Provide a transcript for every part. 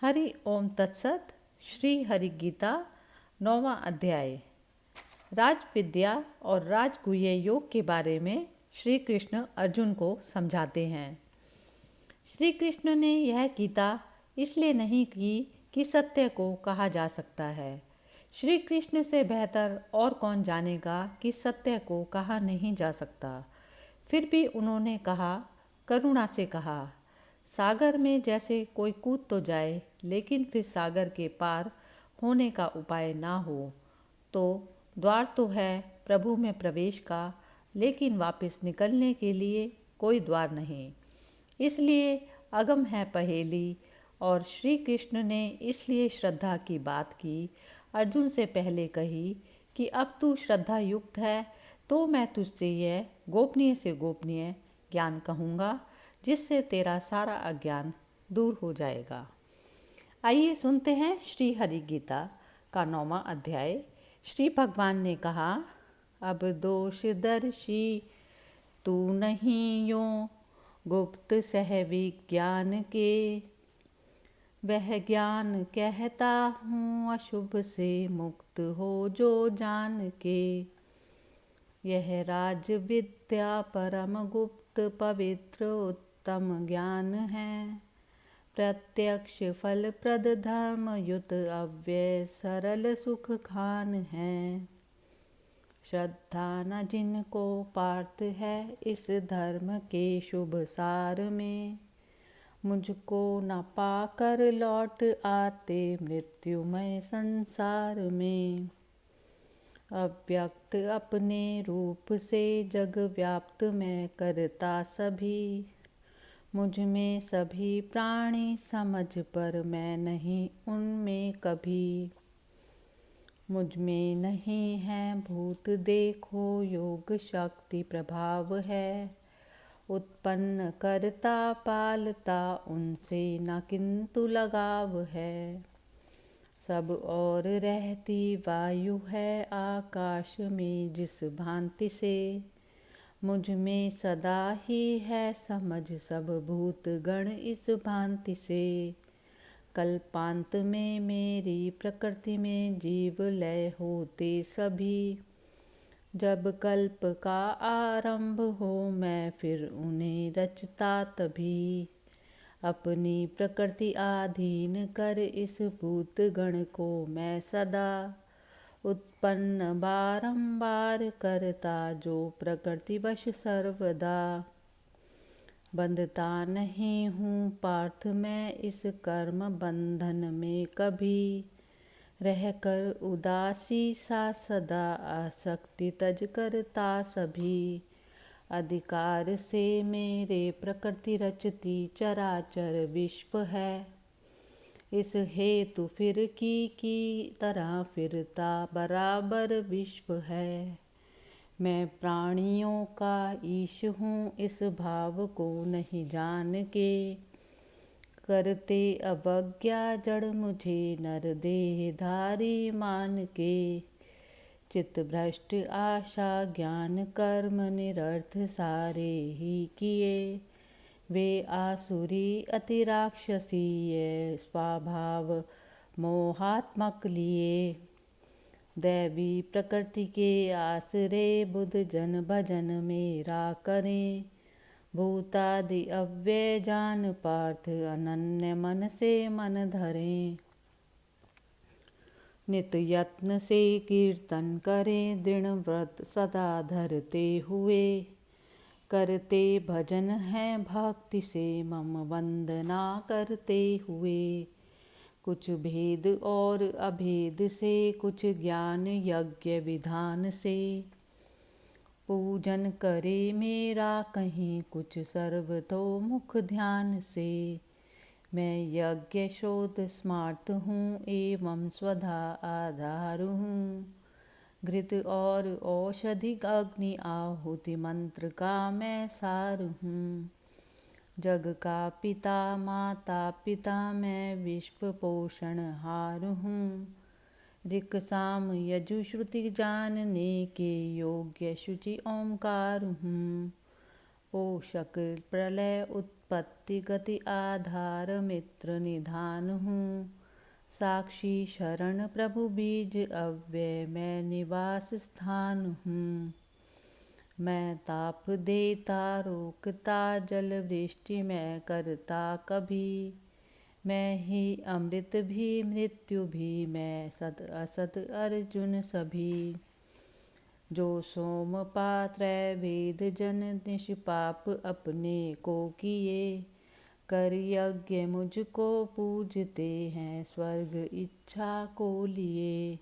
हरि ओम तत्सत। श्री हरि गीता 9वां अध्याय। राज विद्या और राजगुह्य योग के बारे में श्री कृष्ण अर्जुन को समझाते हैं। श्री कृष्ण ने यह गीता इसलिए नहीं की कि सत्य को कहा जा सकता है। श्री कृष्ण से बेहतर और कौन जानेगा कि सत्य को कहा नहीं जा सकता। फिर भी उन्होंने कहा, करुणा से कहा, सागर में जैसे कोई कूद तो जाए लेकिन फिर सागर के पार होने का उपाय ना हो, तो द्वार तो है प्रभु में प्रवेश का, लेकिन वापस निकलने के लिए कोई द्वार नहीं। इसलिए अगम है पहेली। और श्री कृष्ण ने इसलिए श्रद्धा की बात की अर्जुन से पहले कही कि अब तू श्रद्धा युक्त है तो मैं तुझसे यह गोपनीय से गोपनीय ज्ञान कहूँगा, जिससे तेरा सारा अज्ञान दूर हो जाएगा। आइए सुनते हैं श्री हरि गीता का 9वां अध्याय। श्री भगवान ने कहा, अब दोषदर्शी तू नहीं यो गुप्त सह विज्ञान के, वह ज्ञान कहता हूँ अशुभ से मुक्त हो जो जान के। यह राज विद्या परम गुप्त पवित्र उत्तम ज्ञान है, प्रत्यक्ष फल प्रद धर्म युत अव्यय सरल सुख खान है। श्रद्धा न जिनको पार्थ है इस धर्म के शुभ सार में, मुझको न पाकर लौट आते मृत्युमय संसार में। अव्यक्त अपने रूप से जग व्याप्त मैं करता सभी, मुझ में सभी प्राणी समझ पर मैं नहीं उनमें कभी। मुझ में नहीं है भूत देखो योग शक्ति प्रभाव है, उत्पन्न करता पालता उनसे न किंतु लगाव है। सब और रहती वायु है आकाश में जिस भांति से, मुझ में सदा ही है समझ सब भूत गण इस भांति से। कल्पांत में मेरी प्रकृति में जीव लय होते सभी, जब कल्प का आरंभ हो मैं फिर उन्हें रचता तभी। अपनी प्रकृति आधीन कर इस भूत गण को मैं सदा, उत्पन्न बारंबार करता जो प्रकृति वश सर्वदा। बंधता नहीं हूँ पार्थ मैं इस कर्म बंधन में कभी, रहकर उदासी सा सदा आसक्ति तज करता सभी। अधिकार से मेरे प्रकृति रचती चराचर विश्व है, इस हेतु फिर की तरह फिरता बराबर विश्व है। मैं प्राणियों का ईश हूँ इस भाव को नहीं जान के, करते अवज्ञा जड़ मुझे नर देहधारी मान के। चित्त भ्रष्ट आशा ज्ञान कर्म निरर्थ सारे ही किए, वे आसुरी अति राक्षसीय स्वभाव मोहात्मक लिए। दैवी प्रकृति के आश्रय बुध जन भजन मेरा करें, भूतादि अव्यय जान पार्थ अनन्य मन से मन धरें। नित यत्न से कीर्तन करें दृढ़ व्रत सदा धरते हुए, करते भजन है भक्ति से मम वंदना करते हुए। कुछ भेद और अभेद से कुछ ज्ञान यज्ञ विधान से, पूजन करे मेरा कहीं कुछ सर्वतोमुख ध्यान से। मैं यज्ञ श्रोत स्मार्त हूँ एवं स्वधा आधार हूँ, घृत और औषधि अग्नि आहुति मंत्र का मैं सार हूँ। जग का पिता माता पिता मैं विश्व पोषण हार हूँ, ऋक् साम यजु श्रुति जानने के योग्य शुचि ओंकार हूँ। पोषक प्रलय उत्पत्ति गति आधार मित्र निधान हूँ। साक्षी शरण प्रभु बीज अव्यय मैं निवास स्थान हूँ। मैं ताप देता रोकता जल वृष्टि मैं करता कभी। मैं ही अमृत भी मृत्यु भी मैं सत असत अर्जुन सभी। जो सोम पात्र वेद जन निष्पाप अपने को किए। कर यज्ञ मुझको पूजते हैं स्वर्ग इच्छा को लिए।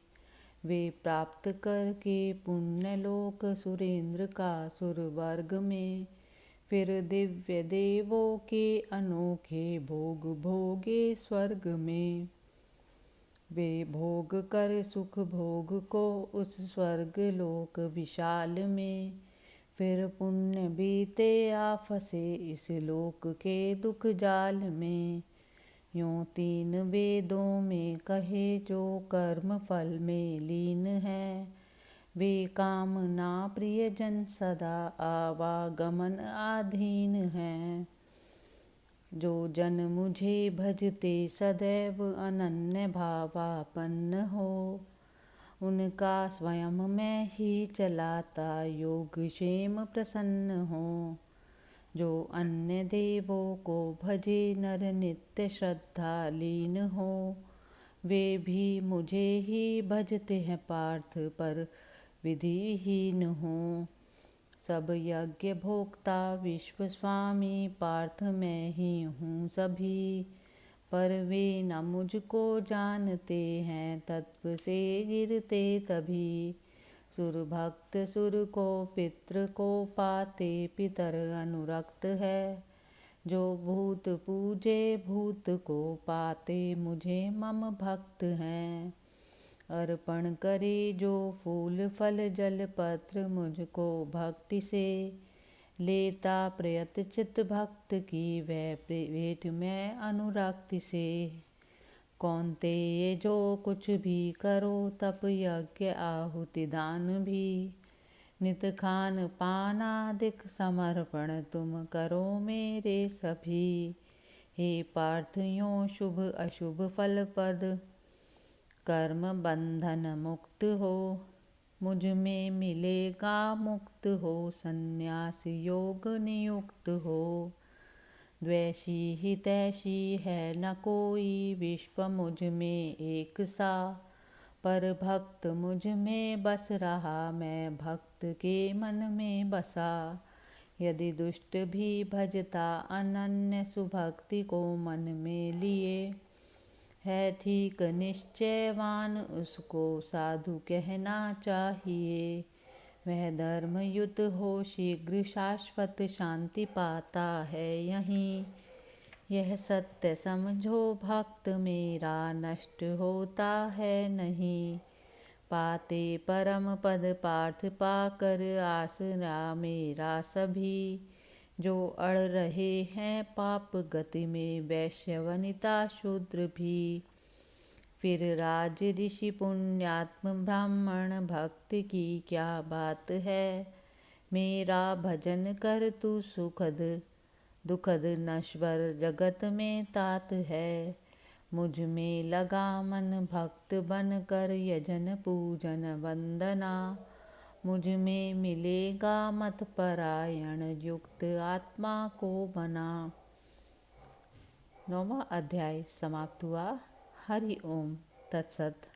वे प्राप्त करके पुण्य लोक सुरेंद्र का सुर वर्ग में। फिर दिव्य देवों के अनोखे भोग भोगे स्वर्ग में। वे भोग कर सुख भोग को उस स्वर्ग लोक विशाल में। फिर पुण्य बीते आ फंसे इस लोक के दुख जाल में। यूं तीन वेदों में कहे जो कर्म फल में लीन है। वे कामना प्रिय जन सदा आवागमन आधीन हैं। जो जन मुझे भजते सदैव अनन्य भावापन्न हो। उनका स्वयं मैं ही चलाता योग क्षेम प्रसन्न हो। जो अन्य देवों को भजे नर नित्य श्रद्धा लीन हो। वे भी मुझे ही भजते हैं पार्थ पर विधिहीन हो। सब यज्ञ भोक्ता विश्व स्वामी पार्थ मैं ही हूँ सभी। पर वे न मुझको जानते हैं तत्व से गिरते तभी। सुर भक्त सुर को पितृ को पाते पितर अनुरक्त है। जो भूत पूजे भूत को पाते मुझे मम भक्त हैं। अर्पण करे जो फूल फल जल पत्र मुझको भक्ति से। लेता प्रयत चित भक्त की वह भेंट मैं अनुरक्ति से। कौन्तेय जो कुछ भी करो तप यज्ञ आहुति दान भी। नित खान पानादिक समर्पण तुम करो मेरे सभी। हे पार्थ यों शुभ अशुभ फल पद कर्म बंधन मुक्त हो। मुझ में मिलेगा मुक्त हो संन्यास योग नियुक्त हो। द्वेषी हितैषी है न कोई विश्व मुझ में एक सा। पर भक्त मुझ में बस रहा मैं भक्त के मन में बसा। यदि दुष्ट भी भजता अनन्य सुभक्ति को मन में लिए। है ठीक निश्चयवान उसको साधु कहना चाहिए। वह धर्मयुत हो शीघ्र शाश्वत शांति पाता है यहीं। यह सत्य समझो भक्त मेरा नष्ट होता है नहीं। पाते परम पद पार्थ पाकर आसरा मेरा सभी। जो अड़ रहे हैं पाप गति में वैश्य वनिता शूद्र भी। फिर राज ऋषि पुण्यात्म ब्राह्मण भक्त की क्या बात है। मेरा भजन कर तू सुखद दुखद नश्वर जगत में तात है। मुझ में लगा मन भक्त बन कर यजन पूजन वंदना। मुझ में मिलेगा मत परायण युक्त आत्मा को बना। 9वां अध्याय समाप्त हुआ। हरि ओम तत्सत।